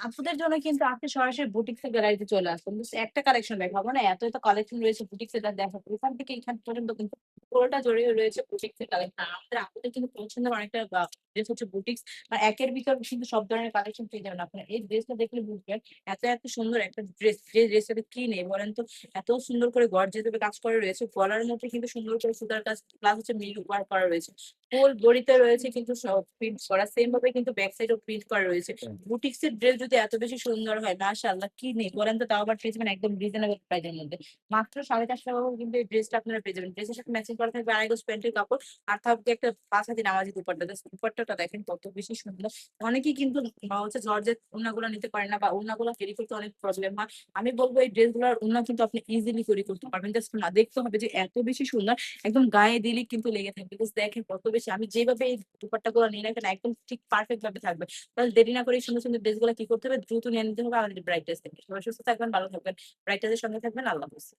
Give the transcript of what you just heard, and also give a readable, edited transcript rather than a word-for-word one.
আপুদের জন্য কিন্তু আপনি সরাসরি বুটিক্স এর গ্যালারিতে চলে আসবেন। জাস্ট একটা কালেকশন দেখাবো না। এত, এত কালেকশন রয়েছে বুটিক্স এর দেখাবো। এখান থেকে এখান পর্যন্ত কিন্তু পুরোটা জড়িয়ে রয়েছে বুটিক্স এর কালেকশন। আমাদের আপুদের কিন্তু পছন্দের অনেকটা ড্রেস হচ্ছে বুটিক্স। আর একের ভিতর কিন্তু সব ধরনের কালেকশন পেয়ে যাবেন আপনারা। এই ড্রেসটা দেখলে বুঝবেন এত, এত সুন্দর একটা ড্রেস। যে ড্রেসটাতে কি নেই বলেন তো? এত সুন্দর করে গর্জিয়াস ভাবে কাজ করা রয়েছে। গলার মধ্যে কিন্তু সুন্দর করে সুতার কাজ প্লাস হচ্ছে মিল ওয়ার্ক করা রয়েছে। ফুল বডিতে রয়েছে কিন্তু সব প্রিন্ট করা। সেম ভাবে কিন্তু ব্যাক সাইডেও প্রিন্ট করা রয়েছে। বুটিক্স এর ড্রেস যদি এত বেশি সুন্দর হয় মাশাআল্লাহ কি নেই বলেন তো? তাও আবার পেয়ে যাবেন একদম রিজনেবল প্রাইসের মধ্যে। মাত্র 450 টাকা করে কিন্তু এই ড্রেসটা আপনারা পেয়ে যাবেন। ড্রেসের সাথে ম্যাচিং করা থাকবে আড়াই গজ প্যান্টের কাপড়। আর থাকবে একটা 5 হাতি নামাজি দুপাট্টা। জাস্ট দুপাট্টাটা দেখেন কত বেশি সুন্দর। অনেকেই কিন্তু হচ্ছে জর্জেট ওড়নাগুলো নিতে পারেন না বা ওড়নাগুলো ক্যারি করতে অনেক প্রবলেম হয়। আমি বলবো এই ড্রেসগুলোর ওড়না কিন্তু আপনি ইজিলি তৈরি করতে পারবেন। জাস্ট না দেখতে হবে যে এত বেশি সুন্দর একদম গায়ে দিলেই কিন্তু লেগে থাকবে। জাস্ট দেখেন কত বেশি। আমি যেভাবে এই দুপাট্টাগুলো নিয়ে রাখেন একদম ঠিক পারফেক্ট ভাবে থাকবে। তাহলে দেরি না করে এই সুন্দর, সুন্দর ড্রেসগুলো কি করতে হবে? দ্রুত নিয়ে নিতে হবে আমাদের ব্রাইট ড্রেস থেকে। সবাই সুস্থ থাকবেন, ভালো থাকবেন। ব্রাইট ড্রেসের সঙ্গে থাকবেন। আল্লাহ হাফেজ।